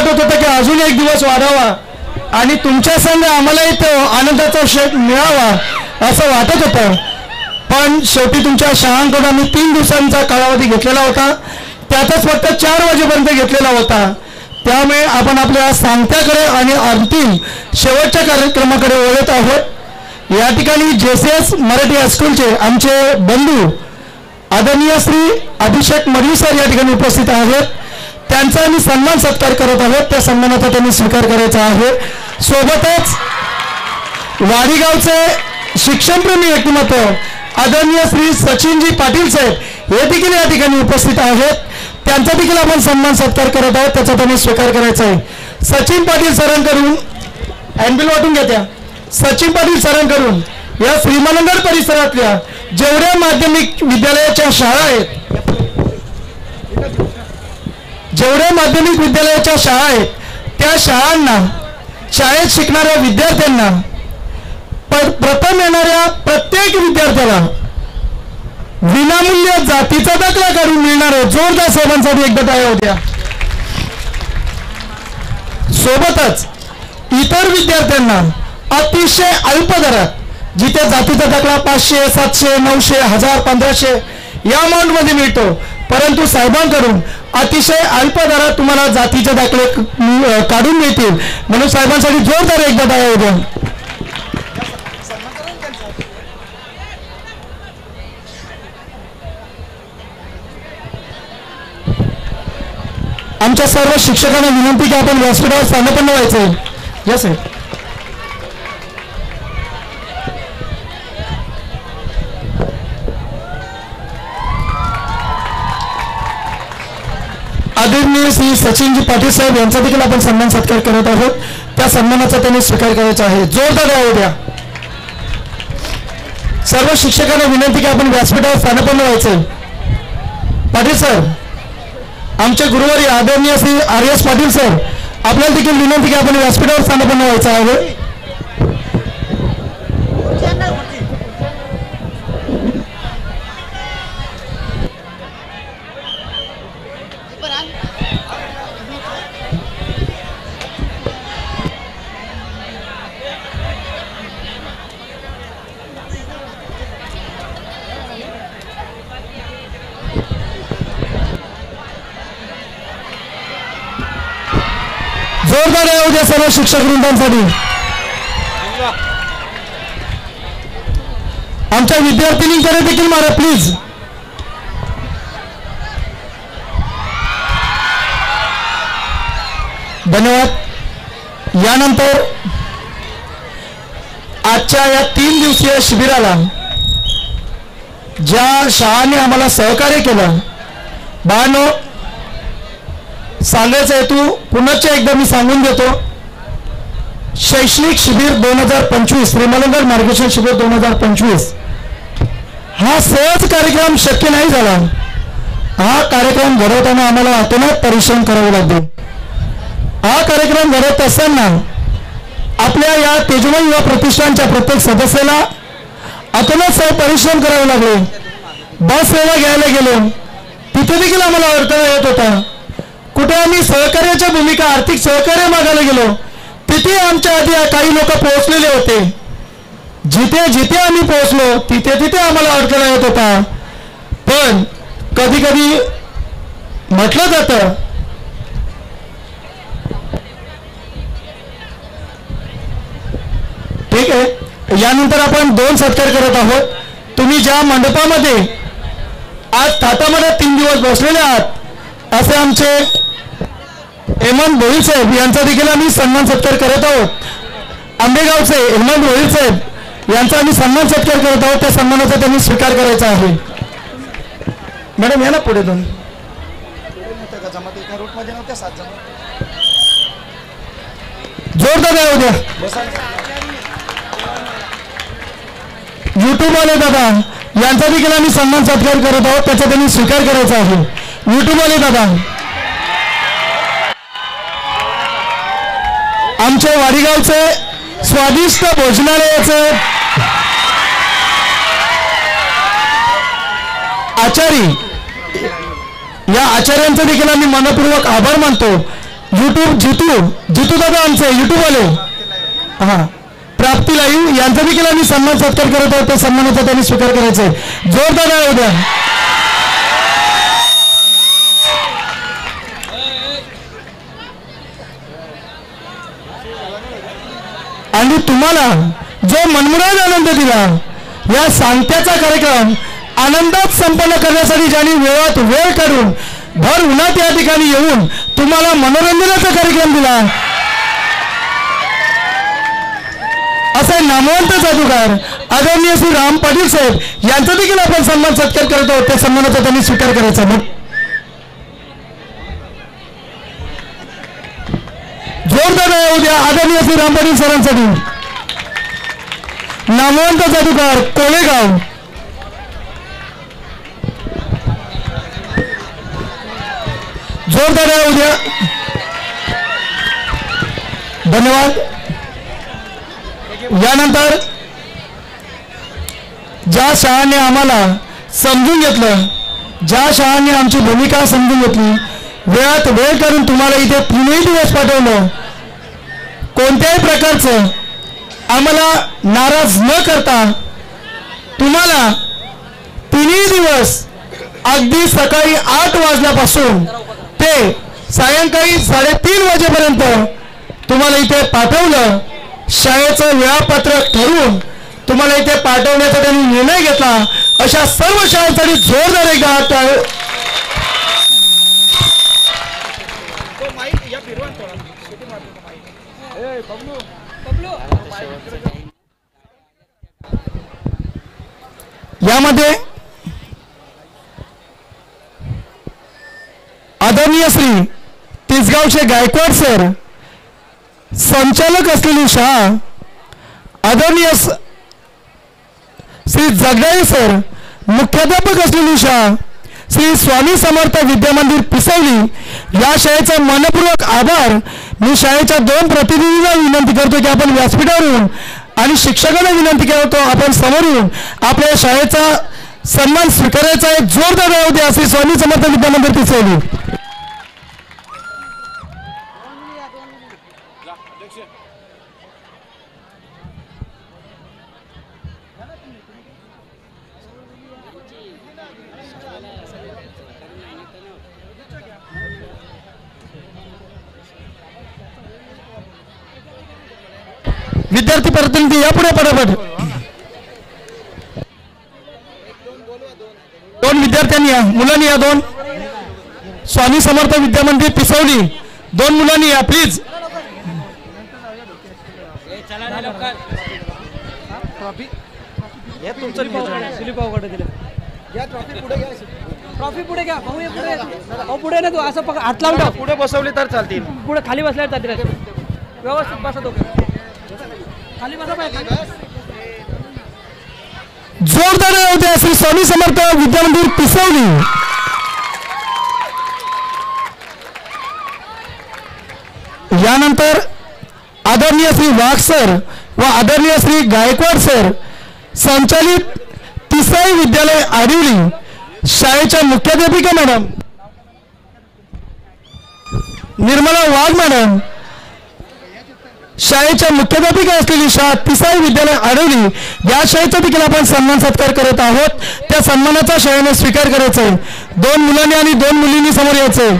वाटत होतं की अजून एक दिवस वाढावा आणि तुमच्या संग आम्हालाही तो आनंदाचा क्षण मिळावा असं वाटत होतं. पण शेवटी तुमच्या शाळांकडून आम्ही 3 दिवसांचा कालावधी घेतलेला होता, त्यातच फक्त 4 वाजेपर्यंत घेतलेला होता. त्यामुळे आपण आपल्या सांगत्याकडे आणि अंतिम शेवटच्या कार्यक्रमाकडे वळत आहोत. या ठिकाणी JCS मराठी हायस्कूलचे आमचे बंधू आदरणीय श्री अभिषेक मडवी सर या ठिकाणी उपस्थित आहेत. त्यांचा आम्ही सन्मान सत्कार करत आहोत. त्या सन्मानाचा त्यांनी स्वीकार करायचा आहे. सोबतच वाडीगावचे शिक्षणप्रेमी व्यक्तिमत्व आदरणीय श्री सचिनजी पाटील साहेब हे देखील या ठिकाणी उपस्थित आहेत. त्यांचा देखील आपण सन्मान सत्कार करत आहोत, त्याचा त्यांनी स्वीकार करायचा आहे. सचिन पाटील सरांकडून हँडबिल वाटून घेत्या. सचिन पाटील सरांकडून या श्रीमंगळ परिसरातल्या जेवढ्या माध्यमिक विद्यालयाच्या शाळा आहेत, त्या शाळांना, शाळेत शिकणाऱ्या विद्यार्थ्यांना, प्रथम येणाऱ्या प्रत्येक विद्यार्थ्याला विनामूल्य जातीचा दाखला काढून मिळणार आहे. जोरदार साहेबांसाठी एकदा टाळ्या होत्या. सोबतच इतर विद्यार्थ्यांना अतिशय अल्प दरात, जिथे जातीचा दाखला 500, 700, 900, 1000, 1500 या अमाऊंटमध्ये मिळतो, परंतु साहेबांकडून अतिशय अल्प दरात तुम्हाला जातीचे दाखले काढून मिळतील. म्हणून साहेबांसाठी जोरदार एकदा टाळ्या होत्या. आमच्या सर्व शिक्षकांना विनंती की आपण व्यासपीठावर स्थानपन्न व्हायचंय. यस आहे. आदरणीय श्री सचिनजी पाटील साहेब यांचा देखील आपण सन्मान सत्कार करत आहोत. त्या सन्मानाचा त्यांनी स्वीकार करायचा आहे. जोरदार टाळ्या होत्या. सर्व शिक्षकांना विनंती की आपण व्यासपीठावर स्थानपन्न व्हायचंय. पाटील सर, आमचे गुरुवारी आदरणीय श्री RS पाटील सर आपल्याला देखील विनंती की आपण व्यासपीठावर स्थानपन्न व्हायचं आहे. जोरदार आहे उद्या सर्व शिक्षक वृंदांसाठी. आमच्या विद्यार्थिनींकडे देखील मारा प्लीज. धन्यवाद. यानंतर आजच्या या 3 दिवसीय शिबिराला ज्या शाळांनी आम्हाला सहकार्य केलं, बाळांनो, सांगायचा हेतू पुन्हा एकदा मी सांगून देतो. शैक्षणिक शिबिर 2025, श्रीमंगळ मार्गदर्शन शिबिर 2025 हा सहज कार्यक्रम शक्य नाही झाला. हा कार्यक्रम घडवताना आम्हाला अतोनात परिश्रम करावे लागले. हा कार्यक्रम घडवत असताना आपल्या या तेजमय युवा प्रतिष्ठानच्या प्रत्येक सदस्याला अतोनात परिश्रम करावे लागले. बस सेवा घ्यायला गेलो, तिथे देखील आम्हाला अडथळा येत होता. कुठे आम्ही सहकार्याच्या भूमिका, आर्थिक सहकार्य मागायला गेलो, तिथे आमच्या आधी काही लोक पोहोचलेले होते. जिथे जिथे आम्ही पोहोचलो तिथे तिथे आम्हाला अडथळा येत होता. पण कधी कधी म्हटलं जातं, ठीक आहे. यानंतर आपण 2 सत्कार करत आहोत. तुम्ही ज्या मंडपामध्ये आज थाटामध्ये 3 दिवस बसलेले आहात, असे आमचे हेमंत भोईर साहेब यांचा देखील आम्ही सन्मान सत्कार करत आहोत. आंबेगावचे हेमंत भोईर साहेब यांचा आम्ही सन्मान सत्कार करत आहोत. त्या सन्मानाचा त्यांनी स्वीकार करायचा आहे. मॅडम या ना पुढे. 2 जोरदार आहे उद्या. युट्यूब वाले दादा यांचा देखील आम्ही सन्मान सत्कार करत आहोत. त्याचा त्यांनी स्वीकार करायचा आहे. युट्यूब वाले दादा, आमच्या वाडीगावचे स्वादिष्ट भोजनालयाचे आचारी, या आचार्यांचा देखील आम्ही मनपूर्वक आभार मानतो. युट्यूब जितू दादा आमचे युट्यूबवाले हा प्राप्ती लाईव्ह यांचा देखील आम्ही सन्मान सत्कार करत आहोत. त्या सन्मानाचा त्यांनी स्वीकार करायचा आहे. जोरदार आहे उद्या. आणि तुम्हाला जो मनमुराद आनंद दिला या सांगत्याचा कार्यक्रम आनंदात संपन्न करण्यासाठी ज्यांनी वेळात वेळ काढून भर उन्हात या ठिकाणी येऊन तुम्हाला मनोरंजनाचा कार्यक्रम दिला असे नामवंत जादूगार आदरणीय श्री राम पाटील साहेब यांचा देखील आपण सन्मान सत्कार करत आहोत. त्या सन्मानाचा त्यांनी स्वीकार करायचा. मग जोरदार आहे उद्या आदरणीय श्री राम पाटील सरांसाठी. नामवंत जादूगार कोळेगाव जोरदार आहे उद्या. धन्यवाद. यानंतर ज्या शाळांनी आम्हाला समजून घेतलं, ज्या शाळांनी आमची भूमिका समजून घेतली, वेळात वेळ करून तुम्हाला इथे 3 दिवस पाठवलं, कोणत्याही प्रकारचं आम्हाला नाराज न करता तुम्हाला 3 दिवस अगदी सकाळी 8 वाजल्यापासून ते सायंकाळी 3:30 वाजेपर्यंत तुम्हाला इथे पाठवलं. शाळेचं वेळापत्रक ठरवून तुम्हाला इथे पाठवण्याचा त्यांनी निर्णय घेतला. अशा सर्व शाळांसाठी जोरदार एकदा यामध्ये आदरणीय श्री तिसगावचे गायकवाड सर संचालक असलेली शाळा, आदरणीय श्री जगदाळे सर मुख्याध्यापक असलेली शाळा, श्री स्वामी समर्थ विद्यामंदिर पिसवली या शाळेचा मनपूर्वक आभार. मी शाळेच्या 2 प्रतिनिधींना विनंती करतो की आपण व्यासपीठावर येऊन आणि शिक्षकांना विनंती करतो आपण समोर येऊन आपल्या शाळेचा सन्मान स्वीकारायचा आहे. जोरदार राहू द्या. श्री स्वामी समर्थ विद्यामंदिर पिसवली. विद्यार्थी प्रतिनिधी या पुढे पटापट. 2 विद्यार्थ्यांनी या, मुलांनी या. 2 स्वामी समर्थ विद्यामंदिर पिसवली 2 मुलांनी या प्लीज. ट्रॉफी पुढे घ्या भाऊ. पुढे ना तू असं हात लावून ठेव. पुढे बसवली तर चालतील. पुढे खाली बसल्यावर चालतील. व्यवस्थित बसा दोघं. खाली बसा पाहिजे. जोरदार होते श्री स्वामी समर्थ विद्यामंदिर पिसवली. यानंतर आदरणीय श्री वाघ सर व आदरणीय श्री गायकवाड सर संचालित तिसाई विद्यालय आडिवली शाळेच्या मुख्याध्यापिका मॅडम निर्मला वाघ मॅडम, शाळेच्या मुख्याध्यापिका असलेली शाळा तिसाई विद्यालय आडिवली या शाळेचा देखील आपण सन्मान सत्कार करत आहोत. त्या सन्मानाचा शाळेने स्वीकार करायचा आहे. 2 मुलांनी आणि 2 मुलींनी समोर यायचं.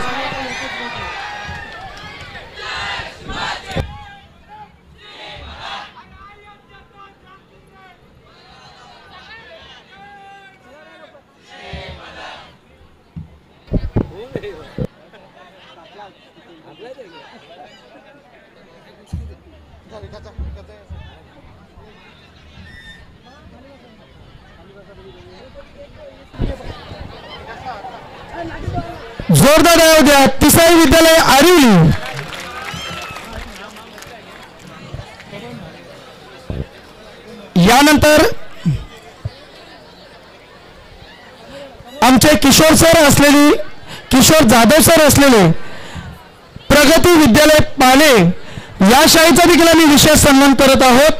जोरदार आहे उद्या तिसाई विद्यालय आडिवली. यानंतर आमचे किशोर सर असलेली किशोर जाधव सर असलेले प्रगती विद्यालय पाले या शाळेचा देखील आम्ही विशेष सन्मान करत आहोत.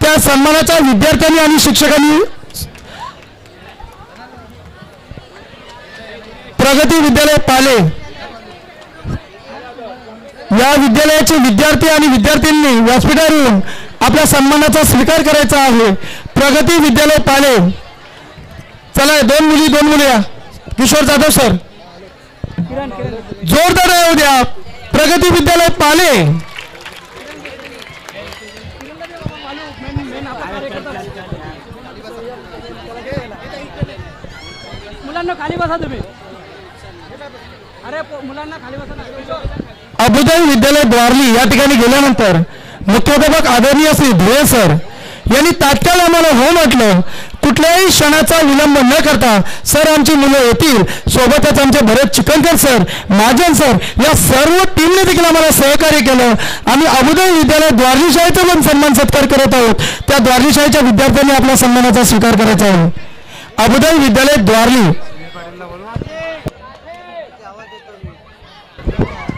त्या सन्मानाचा विद्यार्थ्यांनी आणि शिक्षकांनी प्रगती विद्यालय पाले या विद्यालयाचे विद्यार्थी आणि विद्यार्थ्यांनी व्यासपीठावर येऊन आपल्या सन्मानाचा स्वीकार करायचा आहे. प्रगती विद्यालय पाले. चला दोन मुली या. किशोर जाधव सर. जोरदार येऊ द्या. प्रगती विद्यालय पाले. मुलांना खाली बसा तुम्ही. अरे मुलांना खाली बसा. अभुदय विद्यालय द्वारली या ठिकाणी गेल्यानंतर मुख्याध्यापक आदरणीय श्री धुळे सर यांनी तात्काळ आम्हाला हो म्हटलं. कुठल्याही क्षणाचा विलंब न करता सर आमची मुलं येतील. सोबतच आमचे भरत चिकनकर सर, महाजन सर या सर्व टीमने देखील आम्हाला सहकार्य केलं. आम्ही अभुदय विद्यालय द्वारली शाळेचा पण सन्मान सत्कार करत आहोत. त्या द्वारली शाळेच्या विद्यार्थ्यांनी आपल्या सन्मानाचा स्वीकार करायचा आहे. अभुदय विद्यालय द्वारली.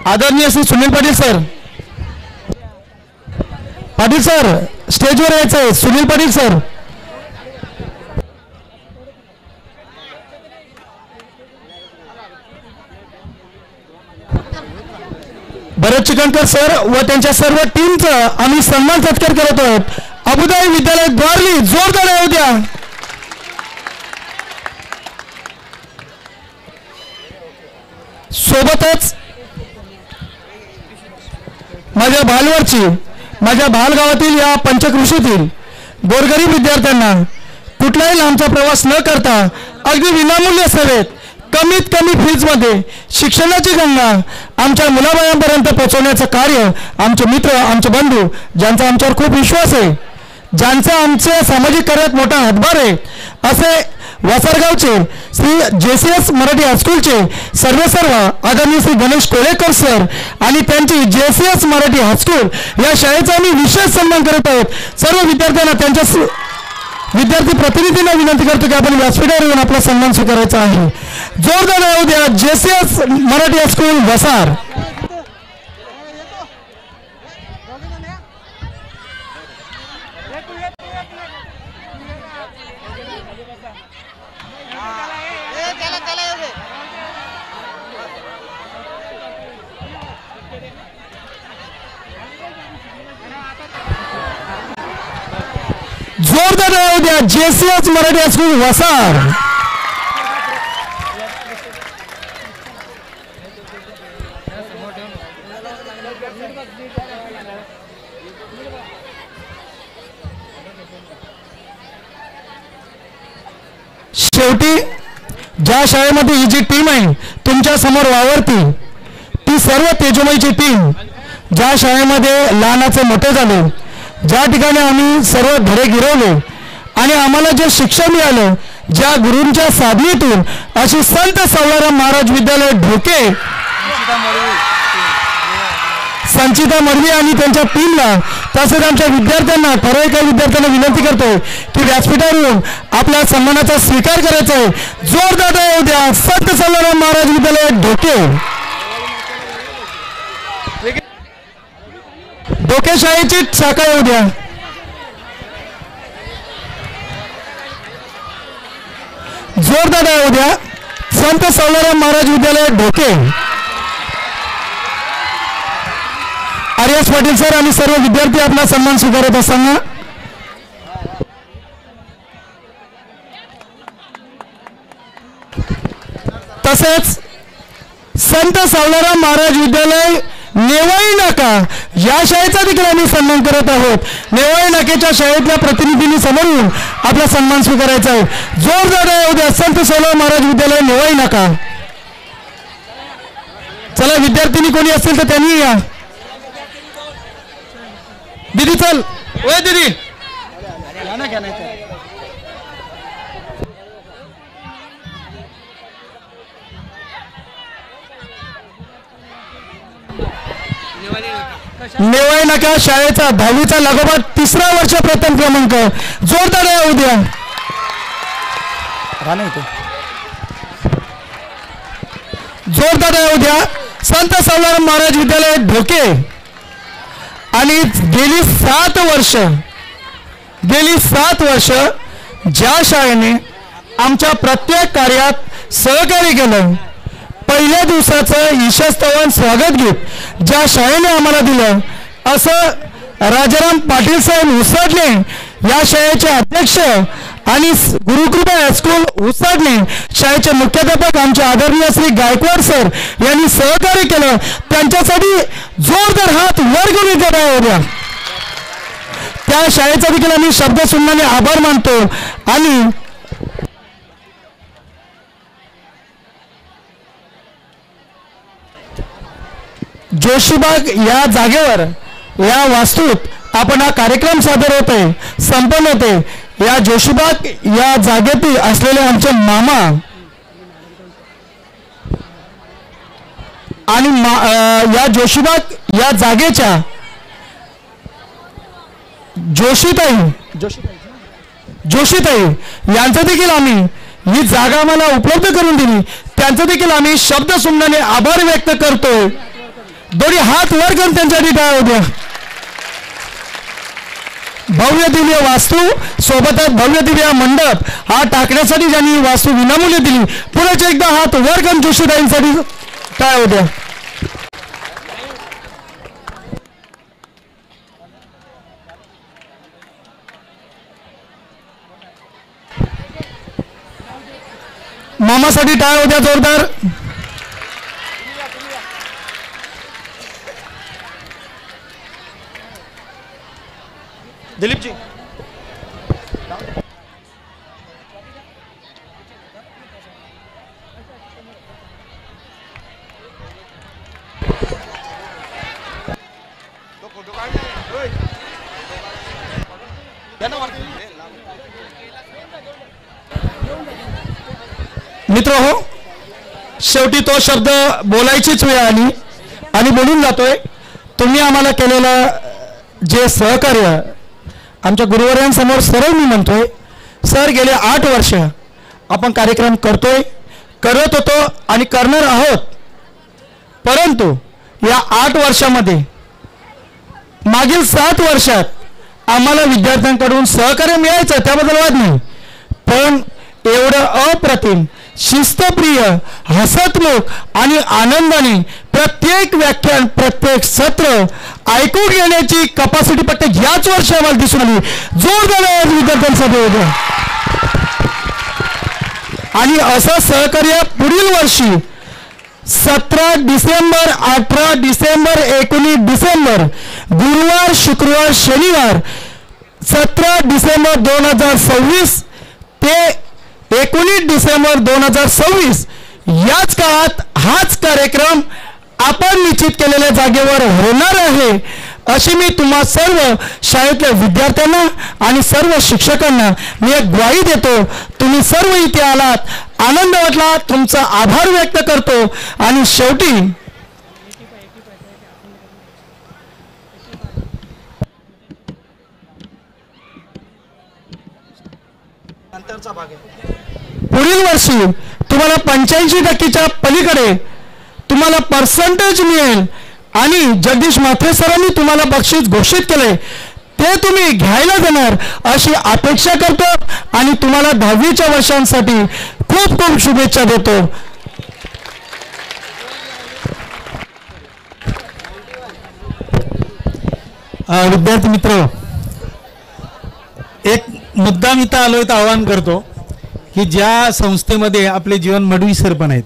आदरणीय श्री सुनील पाटील सर. पाटील सर स्टेजवर यायचं आहे. सुनील पाटील सर. भरत चिकनकर सर व त्यांच्या सर्व टीमचा आम्ही सन्मान सत्कार करत आहोत. अभुदय विद्यालय द्वारली. जोरदार येऊ द्या. सोबतच माझ्या भालवरची, माझ्या भालगावातील या पंचकृषीतील गोरगरीब विद्यार्थ्यांना कुठलाही लांबचा प्रवास न करता अगदी विनामूल्य सेवेत कमीत कमी फीजमध्ये शिक्षणाची गंगा आमच्या मुलाबाळांपर्यंत पोहोचवण्याचं कार्य आमचे मित्र, आमचे बंधू ज्यांचा आमच्यावर खूप विश्वास आहे, ज्यांचा आमच्या सामाजिक कार्यात मोठा हातभार आहे असे वासरगावचे श्री JCS मराठी हायस्कूलचे सर्व आदरणीय श्री गणेश कोळेकर सर आणि त्यांची JCS मराठी हायस्कूल या शाळेचा आम्ही विशेष सन्मान करत आहोत. सर्व विद्यार्थ्यांना त्यांच्या विद्यार्थी प्रतिनिधींना विनंती करतो की आपण व्यासपीठावर येऊन आपला सन्मान स्वीकारायचा आहे. जोरदार येऊ द्या. JCS मराठी हायस्कूल वसार. जोरदार येऊ द्या. JCS मराठी हायस्कूल वसार. शेवटी ज्या शाळेमध्ये ही जी टीम आहे तुमच्या समोर वावरती ती सर्व तेजोमयची टीम, ज्या शाळेमध्ये लहानाचे मोठे झाले, ज्या ठिकाणी आम्ही सर्व धडे गिरवले आणि आम्हाला जे शिक्षण मिळालं, ज्या गुरूंच्या साधनेतून अशी संत सावळाराम महाराज विद्यालय ढोके, संचिता मडवी आणि त्यांच्या टीमला तसेच आमच्या विद्यार्थ्यांना ठराविक विद्यार्थ्यांना विनंती करतोय की व्यासपीठावर येऊन आपल्या सन्मानाचा स्वीकार करायचा आहे. जोरदार येऊ द्या. संत सावळाराम महाराज विद्यालय ढोके. ढोके शाळेची शाखा येऊ द्या. जोरदार येऊ द्या. संत सावळाराम महाराज विद्यालय ढोके. आर्यस पाटील सर आणि सर्व विद्यार्थी आपला सन्मान स्वीकारत असताना तसेच संत सावळाराम महाराज विद्यालय नेवाळी नाका या शाळेचा देखील आम्ही सन्मान करत आहोत. नेवाळी नाक्याच्या शाळेतल्या प्रतिनिधींनी समोर येऊन आपला सन्मान स्वीकारायचा आहे. जोरदार येऊ द्या. संत सावळाराम महाराज विद्यालय नेवाळी नाका. चला विद्यार्थिनी कोणी असतील तर त्यांनी या. दीदी चल. ओय दीदी नेवाळी नाका शाळेचा 10वीचा लागोपाठ 3रा वर्ष प्रथम क्रमांक. जोरदार येऊ द्या. जोरदार येऊ द्या. संत सावळाराम महाराज विद्यालय ढोके. आणि गेली 7 वर्ष ज्या शाळेने आमच्या प्रत्येक कार्यात सहकार्य केलं, पहिल्या दिवसाचं ईशस्तवन स्वागत गीत ज्या शाळेने आम्हाला दिलं, असं राजाराम पाटील साहेब उसाडणे या शाळेचे अध्यक्ष आणि गुरुकृपा हायस्कूल उसाडणे शाळेचे मुख्याध्यापक आमचे आदरणीय श्री गायकवाड सर यांनी सहकार्य केलं. त्यांच्यासाठी जोरदार हात वर घेऊन येत होत्या. त्या शाळेचा देखील आम्ही शब्द सुमनाने आभार मानतो. आणि जोशीबाग या जागेवर या वास्तूत आपण हा कार्यक्रम सादर होतोय, संपन्न होते. या जोशीबाग या जागेतील असलेले आमचे मामा आणि या जोशीबाग या जागेच्या जोशीताई यांचं देखील आम्ही ही जागा आम्हाला उपलब्ध करून दिली, त्यांचं देखील आम्ही शब्द सुमनाने आभार व्यक्त करतोय. दोन्ही हात वर करून त्यांच्यासाठी टाळ्या होत्या. भव्य दिव्य वास्तू सोबतच भव्य दिव्य मंडप हा टाकण्यासाठी ज्यांनी वास्तू विनामूल्य दिली, पुढेच एकदा हात वर करून जोशीताईंसाठी टाळ्या होत्या. मामासाठी टाळ्या होत्या जोरदार. दिलीप जी मित्र हो, शेवटी तो शब्द बोलायचीच वेळ आली आणि बोलून जातोय. तुम्ही आम्हाला केलेलं जे सहकार्य आमच्या गुरुवर्यांसमोर सरळ मी म्हणतोय, सर गेले 8 वर्ष आपण कार्यक्रम करतोय, करत होतो आणि करणार आहोत. परंतु या 8 वर्षामध्ये मागील 7 वर्षात आम्हाला विद्यार्थ्यांकडून सहकार्य मिळायचं, त्याबद्दल वाद नाही. पण एवढं अप्रतिम शिस्तप्रिय हसतमुख आणि आनंदाने प्रत्येक व्याख्यान प्रत्येक सत्र ऐकून घेण्याची कपॅसिटी फक्त याच वर्षी आम्हाला दिसून आली. जोरदार विद्यार्थ्यांसाठी होतं. आणि असं सहकार्य पुढील वर्षी 17 डिसेंबर 18 डिसेंबर 19 डिसेंबर गुरुवार शुक्रवार शनिवार 17 डिसेंबर 2026 ते 19 डिसेंबर 2026 याच काळात हाच कार्यक्रम आपण निश्चित केलेल्या जागेवर होणार आहे, अशी मी तुम्हा सर्व शाळेतल्या विद्यार्थ्यांना आणि सर्व शिक्षकांना मी एक ग्वाही देतो. तुम्ही सर्व इथे आलात, आनंद वाटला, तुमचा आभार व्यक्त करतो. आणि शेवटी पुढील वर्षी तुम्हाला 85% पलीकडे तुम्हाला पर्सेंटेज मिळेल आणि जगदीश म्हात्रे सरांनी तुम्हाला बक्षीस घोषित केले, ते तुम्ही घ्यायला देणार अशी अपेक्षा करतो. आणि तुम्हाला 10वीच्या वर्षांसाठी खूप खूप शुभेच्छा देतो. विद्यार्थी मित्र, एक मुद्दा मी इथं आलोय तर आवाहन करतो की ज्या संस्थेमध्ये आपले जीवन मडवी सर पण आहेत,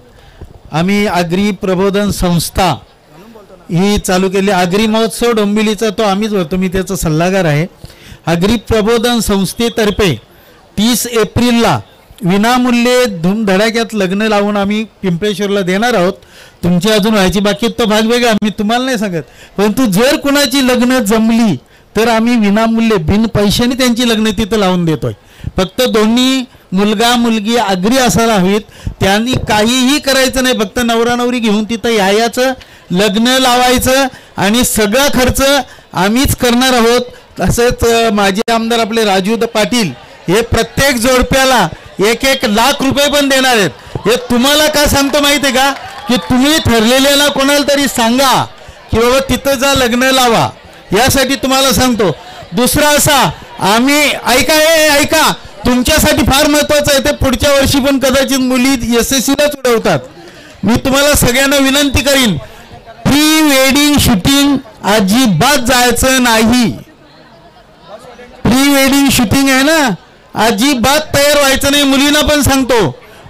आम्ही आगरी प्रबोधन संस्था ही चालू केली. आगरी महोत्सव डोंबिवलीचा तो आम्हीच होतो, मी त्याचा सल्लागार आहे. आगरी प्रबोधन संस्थेतर्फे 30 एप्रिलला विनामूल्य धूमधडाक्यात लग्न लावून आम्ही पिंपळेश्वरला देणार आहोत. तुमची अजून व्हायची बाकी तो भाग वेगळा, मी तुम्हाला नाही सांगत. परंतु जर कुणाची लग्न जमली तर आम्ही विनामूल्य बिन पैशाने त्यांची लग्न तिथं लावून देतोय. फक्त दोन्ही मुलगा मुलगी आगरी असायला हवीत, त्यांनी काहीही करायचं नाही, फक्त नवरा नवरी घेऊन तिथं यायचं, लग्न लावायचं आणि सगळा खर्च आम्हीच करणार आहोत. तसेच माजी आमदार आपले राजू पाटील हे प्रत्येक जोडप्याला 1-1 लाख रुपये पण देणार आहेत. हे तुम्हाला का सांगतो माहिती आहे का, की तुम्ही ठरलेल्याला कोणाला तरी सांगा की बाबा तिथं जा लग्न लावा, यासाठी तुम्हाला सांगतो. दुसरा असा, आम्ही ऐका तुमच्यासाठी फार महत्त्वाचं आहे, ते पुढच्या वर्षी पण कदाचित मुली SSCलाच उडवतात. मी तुम्हाला सगळ्यांना विनंती करीन, प्री वेडिंग शूटिंग अजिबात जायचं नाही. प्री वेडिंग शूटिंग आहे ना, अजिबात तयार व्हायचं नाही. मुलींना पण सांगतो,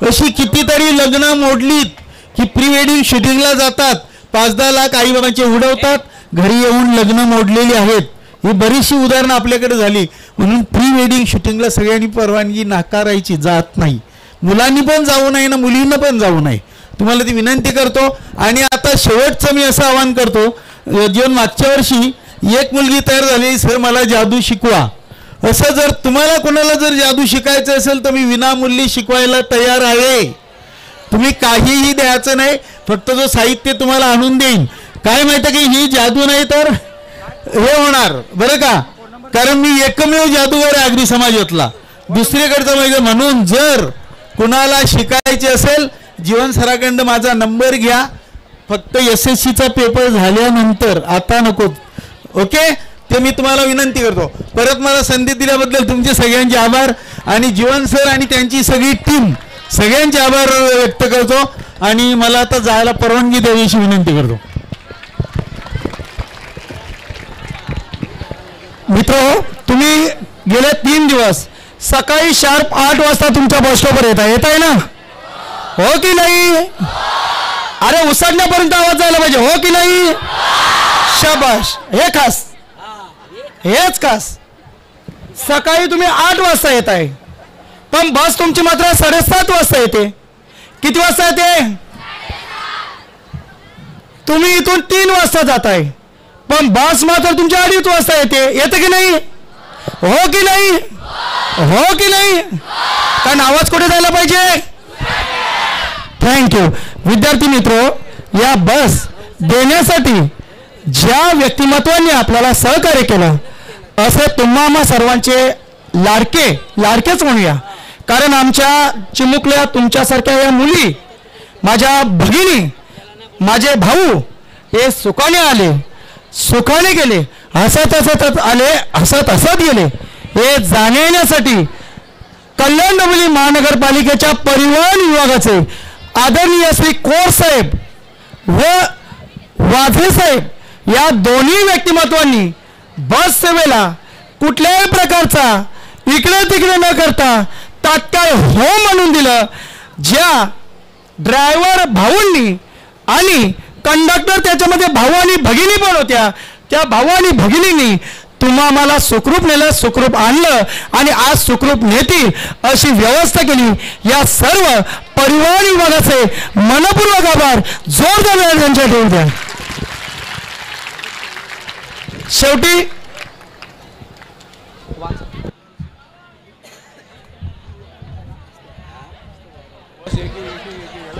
अशी कितीतरी लग्न मोडलीत की प्री वेडिंग शूटिंगला जातात, 5-10 लाख आईबाबांचे उडवतात, घरी येऊन लग्न मोडलेली आहेत. ही बरीचशी उदाहरणं आपल्याकडे झाली. म्हणून प्री वेडिंग शूटिंगला सगळ्यांनी परवानगी नाकारायची, जात नाही. मुलांनी पण जाऊ नये ना, मुलींना पण जाऊ नये. तुम्हाला ती विनंती करतो. आणि आता शेवटचं मी असं आवाहन करतो, जीवन मागच्या वर्षी एक मुलगी तयार झाली, सर मला जादू शिकवा. असं जर तुम्हाला कोणाला जर जादू शिकायचं असेल तर मी विनामूल्य शिकवायला तयार आहे. तुम्ही काहीही द्यायचं नाही, फक्त जो साहित्य तुम्हाला आणून देईन. काय माहिती की ही जादू नाही तर हे होणार बरं का, कारण मी एकमेव जादूगार आहे आगरी समाजातला, दुसरीकडचा माहिती. म्हणून जर कुणाला शिकायचे असेल, जीवन सराखंड माझा नंबर घ्या, फक्त SSCचा पेपर झाल्यानंतर, आता नको. ओके, ते मी तुम्हाला विनंती करतो. परत मला संधी दिल्याबद्दल तुमचे सगळ्यांचे आभार. आणि जीवन सर आणि त्यांची सगळी टीम सगळ्यांचे आभार व्यक्त करतो. आणि मला आता जायला परवानगी द्यावीशी विनंती करतो. मित्र, तुम्ही गेले 3 दिवस सकाळी शार्प 8 वाजता तुमच्या बस स्टॉपवर येत आहे ना, हो की नाही? अरे उसडण्यापर्यंत आवाज जायला पाहिजे, हो की नाही? शाबाश, हे खास, हेच खास. सकाळी तुम्ही 8 वाजता येत आहे, पण बस तुमची मात्र 7:30 वाजता येते. किती वाजता येते? तुम्ही इथून 3 वाजता जात आहे, पण बस मात्र तुमच्या 2:30 वाजता येते. येते की नाही? हो की नाही? हो की नाही? कारण आवाज कुठे जायला पाहिजे? थँक्यू. विद्यार्थी मित्र, या बस देण्यासाठी ज्या व्यक्तिमत्वांनी आपल्याला सहकार्य केलं, असे तुम्हा सर्वांचे लाडकेच म्हणूया. कारण आमच्या चिमुकल्या तुमच्यासारख्या या मुली, माझ्या भगिनी, माझे भाऊ हे सुखाने आले, सुखाने गेले, हसत हसत आले, हसत हसत गेले. हे जाण्यासाठी कल्याण डोंबिवली महानगरपालिकेच्या परिवहन विभागाचे आदरणीय श्री कोर साहेब व वाझे साहेब या दोन्ही व्यक्तिमत्वांनी बस सेवेला कुठल्याही प्रकारचा इकडे तिकडे न करता तात्काळ हो म्हणून दिलं. ज्या ड्रायव्हर भाऊंनी आणि कंडक्टर त्याच्यामध्ये भाऊ आणि भगिनी पण होत्या, त्या भाऊ आणि भगिनींनी तुम्हा मला सुखरूप नेलं, सुखरूप आणलं आणि आज सुखरूप नेतील अशी व्यवस्था केली. या सर्व परिवहन विभागाचे मनपूर्वक आभार. जोरदार त्यांच्या ठेवून द्या. शेवटी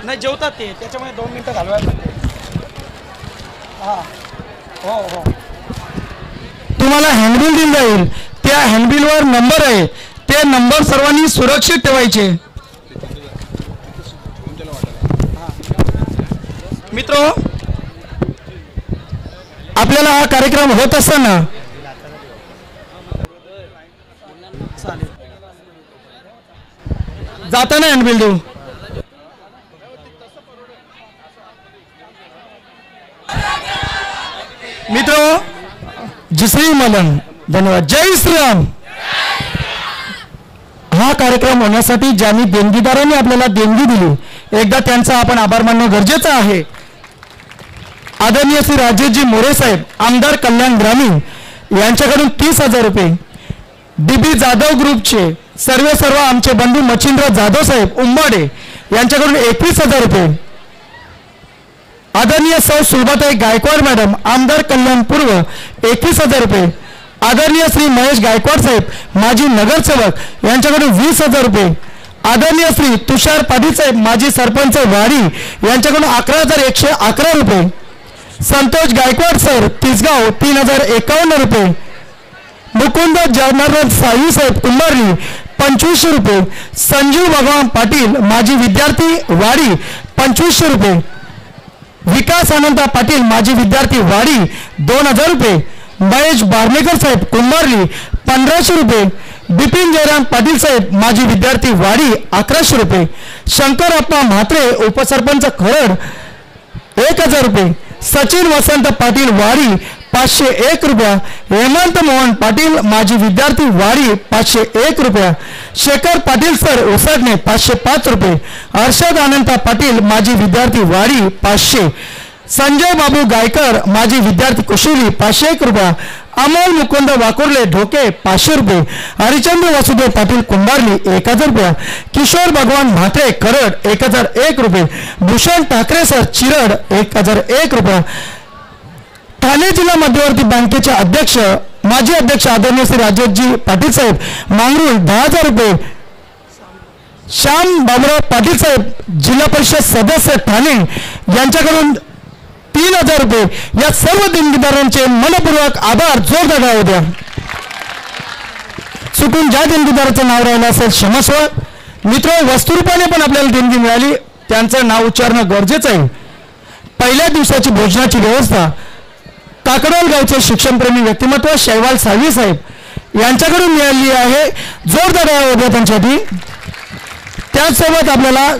नाही जेवतात ते, त्याच्यामुळे 2 मिनिटं घालवायला लागते. हो हो, तुम्हाला हँडबिल दिलं जाईल, त्या हँडबिलवर नंबर आहे, ते नंबर सर्वांनी सुरक्षित ठेवायचे. मित्र, आपल्याला हा कार्यक्रम होत असताना जाताना हँडबिल देऊ. मित्र, जय मलन, धन्यवाद. जय श्रीराम. हा कार्यक्रम होण्यासाठी ज्यांनी देणगीदारांनी आपल्याला देणगी दिली, एकदा त्यांचा आपण आभार मानणं गरजेचं आहे. आदरणीय श्री राजेशजी मोरे साहेब, आमदार कल्याण ग्रामीण, यांच्याकडून 30,000 रुपये. DB जाधव ग्रुपचे सर्व आमचे बंधू मच्छिंद्र जाधव साहेब उंबाडे यांच्याकडून 21,000 रुपये. आदरणीय सौ सुलभाताई गायकवाड मॅडम, आमदार कल्याण पूर्व, 21,000 रुपये. आदरणीय श्री महेश गायकवाड साहेब, माजी नगरसेवक, यांच्याकडून 20,000 रुपये. आदरणीय श्री तुषार पाटील साहेब, माजी सरपंच वाडी, यांच्याकडून 11,111 रुपये. संतोष गायकवाड सर, तिसगाव, 3,051 रुपये. मुकुंद जनार्दन साई साहेब कुंभारली, 2500 रुपये. संजीव भगवान पाटील, माजी विद्यार्थी वाडी, 2500 रुपये. विकास आनंद पाटील, माजी विद्यार्थी वाडी, 2,000 रुपये. महेश बारनेकर साहेब कुंभारली, 1,500 रुपये. बिपिन जयराम पाटील साहेब, माजी विद्यार्थी वाडी, 1,100 रुपये. शंकर अप्पा म्हात्रे, उपसरपंच खरड, 1,000 रुपये. सचिन वसंत पाटील वारी 501 रुपया, हेमंत मोहन पाटील माजी विद्यार्थी वारी 501 रुपया, शेखर पाटील सर उसडणे 505 रुपये, हर्षद अनंता पाटील माजी विद्यार्थी वारी 500, संजय बाबू गायकर माजी विद्यार्थी कुशिली 501 रुपया, अमोल मुकुंद वाकुर्ले ढोके 500 रुपये, हरिचंद्र वासुदेव पाटील कुंभारली 1000 रुपया, किशोर भगवान म्हात्रे करड 1001 रुपये, भूषण ठाकरे सर चिरड 1001 रुपया, ठाणे जिल्हा मध्यवर्ती बँकेचे अध्यक्ष माजी अध्यक्ष आदरणीय श्री राजेशजी पाटील साहेब मांगरूळ 10,000 रुपये, श्याम बाबुराव पाटील साहेब जिल्हा परिषद सदस्य ठाणे यांच्याकडून 3,000 रुपये. या सर्व देणगीदारांचे मनपूर्वक आभार. जोरदार टाळ्या द्या. चुकून ज्या देणगीदाराचं नाव राहिलं असेल क्षमस्व. मित्र, वस्तुरूपाने पण आपल्याला देणगी मिळाली, त्यांचं नाव उच्चारणं गरजेचं आहे. पहिल्या दिवसाची भोजनाची व्यवस्था काकडोल गावचे शिक्षणप्रेमी व्यक्तिमत्व शैवाल साळवी साहेब यांच्याकडून मिळाली आहे. जोरदार टाळ्या द्या त्यांच्यासाठी. त्याचसोबत आपल्याला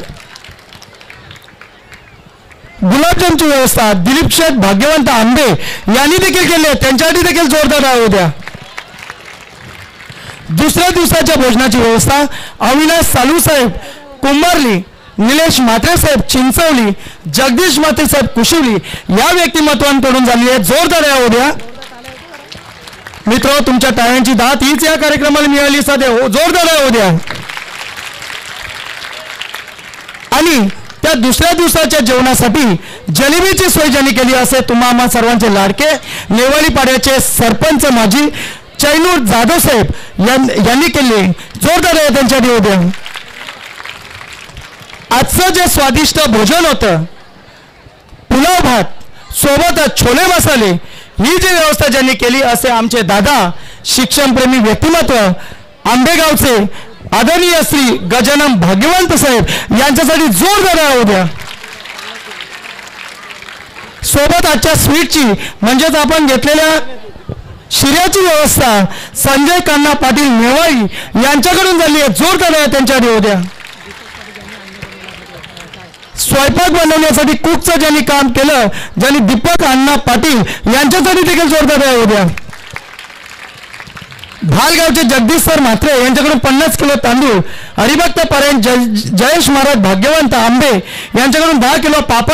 गुलाबजामची व्यवस्था दिलीप शेठ भाग्यवंत आंबे यांनी देखील केली आहे, त्यांच्यासाठी देखील जोरदार टाळ्या द्या. दुसऱ्या दिवसाच्या भोजनाची व्यवस्था अविनाश सालू साहेब कुंभारली, निलेश म्हात्रे साहेब चिंचवली, जगदीश म्हात्रे साहेब कुशिवली या व्यक्तिमत्वांकडून झाली आहे. जोरदार टाळ्या द्या. मित्र, तुमच्या टाळ्यांची दात हीच या कार्यक्रमाला मिळाली साधे. जोरदार टाळ्या द्या. आणि त्या दुसऱ्या दिवसाच्या जेवणासाठी जलेबीची सोय ज्यांनी केली असे तुम्हा आम्हा सर्वांचे लाडके नेवाळी पाड्याचे सरपंच माजी चैनूर जाधव साहेब यांनी केले. जोरदार आहे त्यांच्या द्या. आजचं जे स्वादिष्ट भोजन होतं, पुलाव भात सोबतच छोले मसाले, ही जी व्यवस्था ज्यांनी केली असे आमचे दादा शिक्षणप्रेमी व्यक्तिमत्व आंबेगावचे आदरणीय श्री गजानन भाग्यवंत साहेब यांच्यासाठी जोरदार टाळ्या द्या. सोबत आजच्या स्वीटची म्हणजेच आपण घेतलेल्या शिऱ्याची व्यवस्था संजय कान्हा पाटील नेवाळी यांच्याकडून झाली आहे. जोरदार टाळ्या त्यांच्यासाठी द्या. स्वयंपाक बनवण्यासाठी कुकचं ज्यांनी काम केलं, ज्यांनी दीपक अण्णा पाटील यांच्यासाठी देखील जोरदार टाळ्या द्या. भालगावचे जगदीश सर म्हात्रे यांच्याकडून 50 किलो तांदूळ, हरिभक्त परायण जयेश महाराज भाग्यवंत आंबे यांच्याकडून 10 किलो पापड